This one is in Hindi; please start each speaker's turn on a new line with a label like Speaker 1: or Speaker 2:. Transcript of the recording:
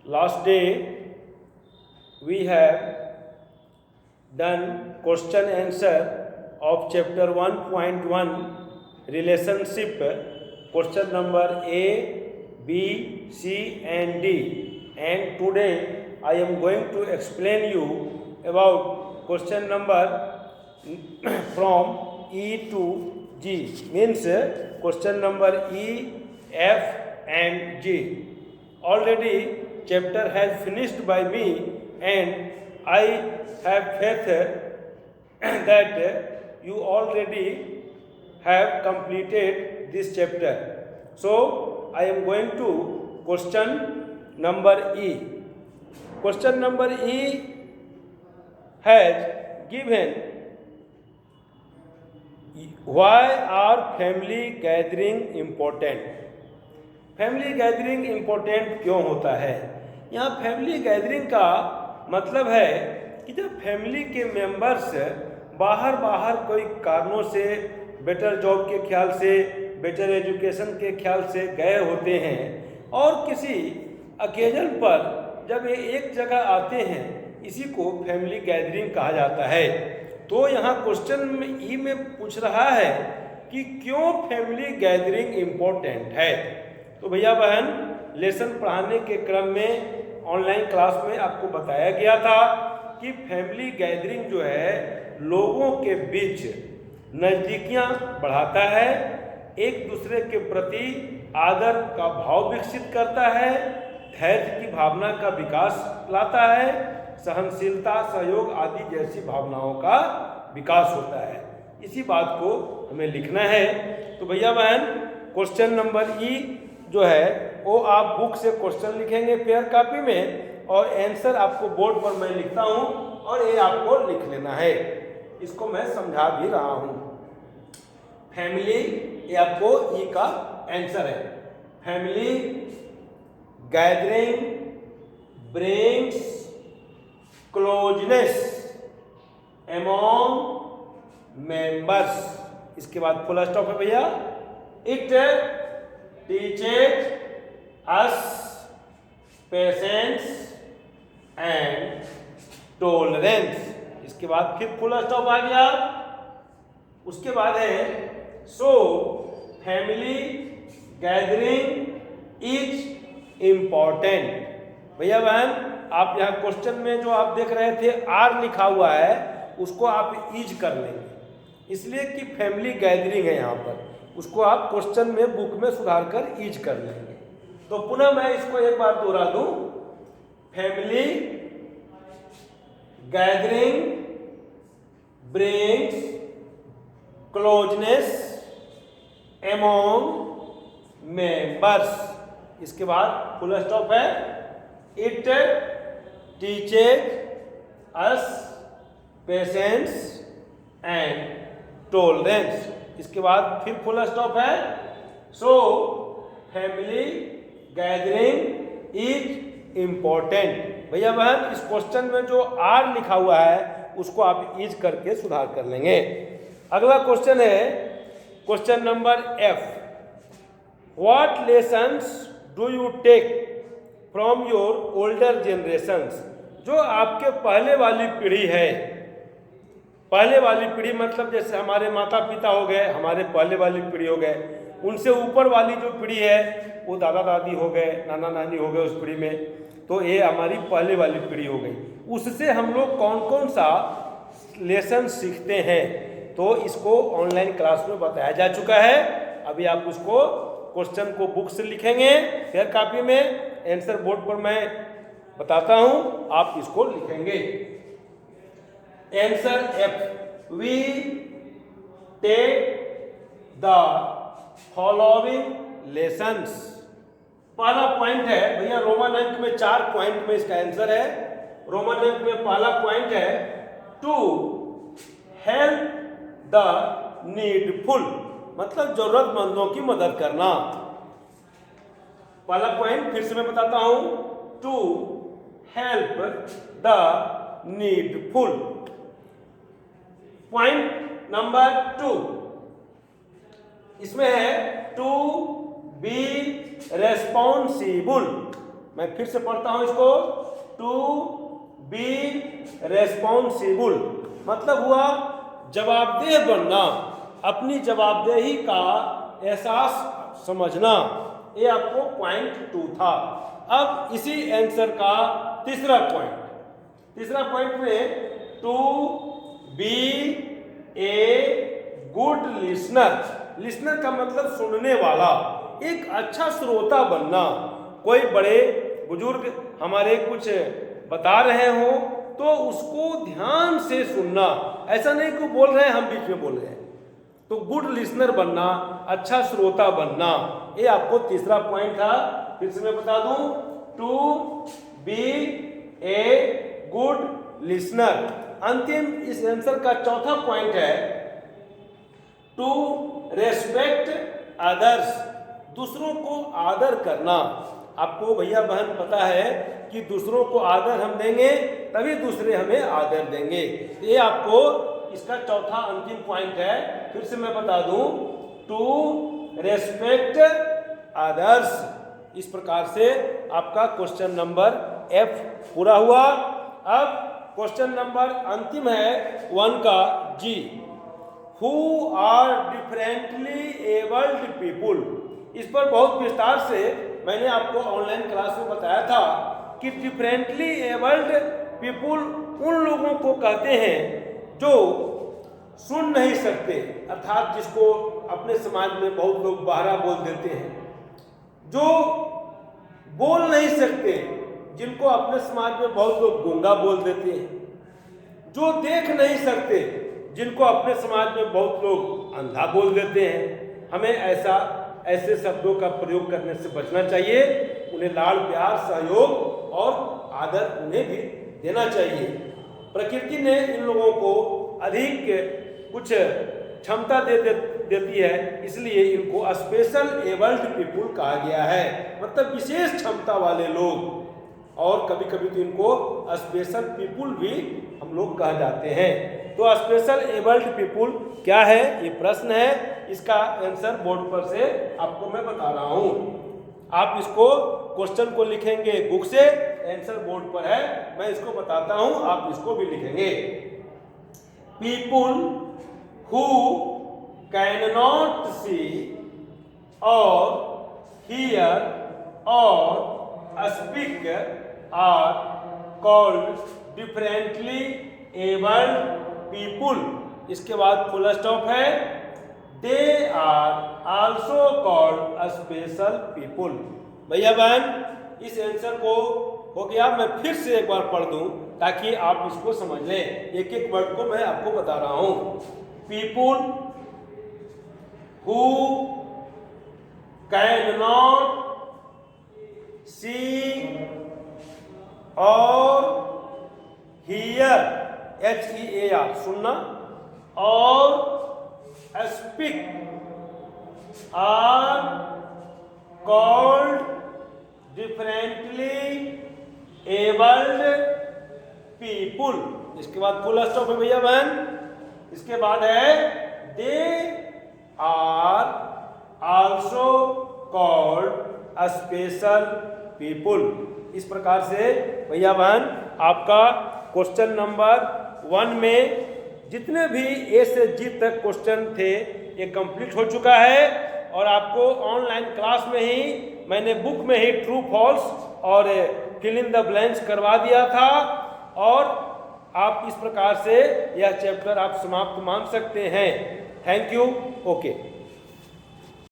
Speaker 1: Last day we have done question answer of chapter 1.1 relationship, question number A, B, C and D, and today I am going to explain you about question number from E to G, means question number E, F and G. Already chapter has finished by me and I have faith that you already have completed this chapter. So I am going to question number E. Question number E has given why are family gathering important. Family gathering important क्यों होता है? यहाँ फैमिली गैदरिंग का मतलब है कि जब फैमिली के मेंबर्स बाहर कोई कारणों से, बेटर जॉब के ख्याल से, बेटर एजुकेशन के ख्याल से गए होते हैं और किसी अकेजन पर जब ये एक जगह आते हैं, इसी को फैमिली गैदरिंग कहा जाता है। तो यहाँ क्वेश्चन ई में पूछ रहा है कि क्यों फैमिली गैदरिंग इम्पोर्टेंट है। तो भैया बहन, लेसन पढ़ाने के क्रम में ऑनलाइन क्लास में आपको बताया गया था कि फैमिली गैदरिंग जो है लोगों के बीच नज़दीकियाँ बढ़ाता है, एक दूसरे के प्रति आदर का भाव विकसित करता है, धैर्य की भावना का विकास लाता है, सहनशीलता, सहयोग आदि जैसी भावनाओं का विकास होता है। इसी बात को हमें लिखना है। तो भैया बहन, क्वेश्चन नंबर ई जो है वो आप बुक से क्वेश्चन लिखेंगे पेयर कॉपी में और आंसर आपको बोर्ड पर मैं लिखता हूँ और ये आपको लिख लेना है। इसको मैं समझा भी रहा हूँ। फैमिली, ये आपको ई का आंसर है। Family gathering brings closeness among members. इसके बाद फुल स्टॉप है भैया। It teaches us patience and tolerance। इसके बाद फिर फुल स्टॉप आ गया। उसके बाद है so family gathering is important. भैया बहन, आप यहाँ क्वेश्चन में जो आप देख रहे थे आर लिखा हुआ है, उसको आप इज कर लेंगे, इसलिए कि फैमिली गैदरिंग है यहाँ पर। उसको आप क्वेश्चन में बुक में सुधार कर ईज कर लेंगे। तो पुनः मैं इसको एक बार दोहरा दूं। Family gathering brings closeness among members. इसके बाद फुल स्टॉप है। It teaches us patience and tolerance. इसके बाद फिर फुल स्टॉप है। So family gathering is important. भैया बहन, इस क्वेश्चन में जो आर लिखा हुआ है उसको आप इज करके सुधार कर लेंगे। अगला क्वेश्चन है question number F. What lessons do you take from your older generations. जो आपके पहले वाली पीढ़ी है, पहले वाली पीढ़ी मतलब जैसे हमारे माता पिता हो गए, हमारे पहले वाली पीढ़ी हो गए, उनसे ऊपर वाली जो पीढ़ी है वो दादा दादी हो गए, नाना नानी हो गए उस पीढ़ी में। तो ये हमारी पहले वाली पीढ़ी हो गई। उससे हम लोग कौन कौन सा लेसन सीखते हैं, तो इसको ऑनलाइन क्लास में बताया जा चुका है। अभी आप उसको क्वेश्चन को बुक से लिखेंगे फेयर कॉपी में, आंसर बोर्ड पर मैं बताता हूँ, आप इसको लिखेंगे। Answer F. We take the following lessons. पहला पॉइंट है भैया, रोमन अंक में 4 पॉइंट में इसका आंसर है। रोमन अंक में पहला पॉइंट है टू हेल्प द नीडफुल, मतलब जरूरतमंदों की मदद करना। पहला पॉइंट फिर से मैं बताता हूं, to help the needful. Point number 2 इसमें है टू बी रेस्पॉन्सिबल, मैं फिर से पढ़ता हूं इसको। टू बी रेस्पॉन्सिबल मतलब हुआ जवाबदेह बनना, अपनी जवाबदेही का एहसास समझना। ये आपको पॉइंट 2 था। अब इसी आंसर का तीसरा पॉइंट में to be a good listener का मतलब सुनने वाला, एक अच्छा श्रोता बनना। कोई बड़े बुजुर्ग हमारे कुछ बता रहे हो तो उसको ध्यान से सुनना, ऐसा नहीं कि बोल रहे हैं हम बीच में बोल रहे हैं। तो गुड लिसनर बनना, अच्छा श्रोता बनना, ये आपको तीसरा पॉइंट था। फिर से मैं बता दूं, to be a good listener. अंतिम इस आंसर का चौथा पॉइंट है टू रेस्पेक्ट अदर्स, दूसरों को आदर करना। आपको भैया बहन पता है कि दूसरों को आदर हम देंगे तभी दूसरे हमें आदर देंगे। ये आपको इसका चौथा अंतिम पॉइंट है। फिर से मैं बता दूं, टू रेस्पेक्ट अदर्स। इस प्रकार से आपका क्वेश्चन नंबर F पूरा हुआ। अब क्वेश्चन नंबर अंतिम है 1 का G। Who are differently abled people. इस पर बहुत विस्तार से मैंने आपको ऑनलाइन क्लास में बताया था कि डिफरेंटली एबल्ड पीपुल उन लोगों को कहते हैं जो सुन नहीं सकते, अर्थात जिसको अपने समाज में बहुत लोग बहरा बोल देते हैं, जो बोल नहीं सकते, जिनको अपने समाज में बहुत लोग गूंगा बोल देते हैं, जो देख नहीं सकते, जिनको अपने समाज में बहुत लोग अंधा बोल देते हैं। हमें ऐसे शब्दों का प्रयोग करने से बचना चाहिए। उन्हें लाड़ प्यार सहयोग और आदर उन्हें भी देना चाहिए। प्रकृति ने इन लोगों को अधिक कुछ क्षमता देती है, इसलिए इनको स्पेशल एबल्ड पीपुल कहा गया है, मतलब विशेष क्षमता वाले लोग। और कभी कभी तो इनको स्पेशल पीपुल भी हम लोग कह जाते हैं। तो स्पेशल एबल्ड पीपुल क्या है, ये प्रश्न है। इसका आंसर बोर्ड पर से आपको मैं बता रहा हूं। आप इसको क्वेश्चन को लिखेंगे बुक से, आंसर बोर्ड पर है, मैं इसको बताता हूं, आप इसको भी लिखेंगे। People who can not see और हियर और speak are called differently abled people. इसके बाद फुल स्टॉप है। They are also called special people. भैया बहन इस आंसर को हो गया, मैं फिर से एक बार पढ़ दूं ताकि आप इसको समझ लें। एक एक वर्ड को मैं आपको बता रहा हूं। People who can not see और हियर HEAR सुनना और speak are called differently abled people. इसके बाद फुल स्टॉप है भैया बहन। इसके बाद है they are also called special people. इस प्रकार से भैया बहन आपका क्वेश्चन नंबर 1 में जितने भी A से G तक क्वेश्चन थे ये कंप्लीट हो चुका है। और आपको ऑनलाइन क्लास में ही मैंने बुक में ही ट्रू फॉल्स और फिल इन द ब्लैंक्स करवा दिया था। और आप इस प्रकार से यह चैप्टर आप समाप्त मान सकते हैं। Thank you. ओके।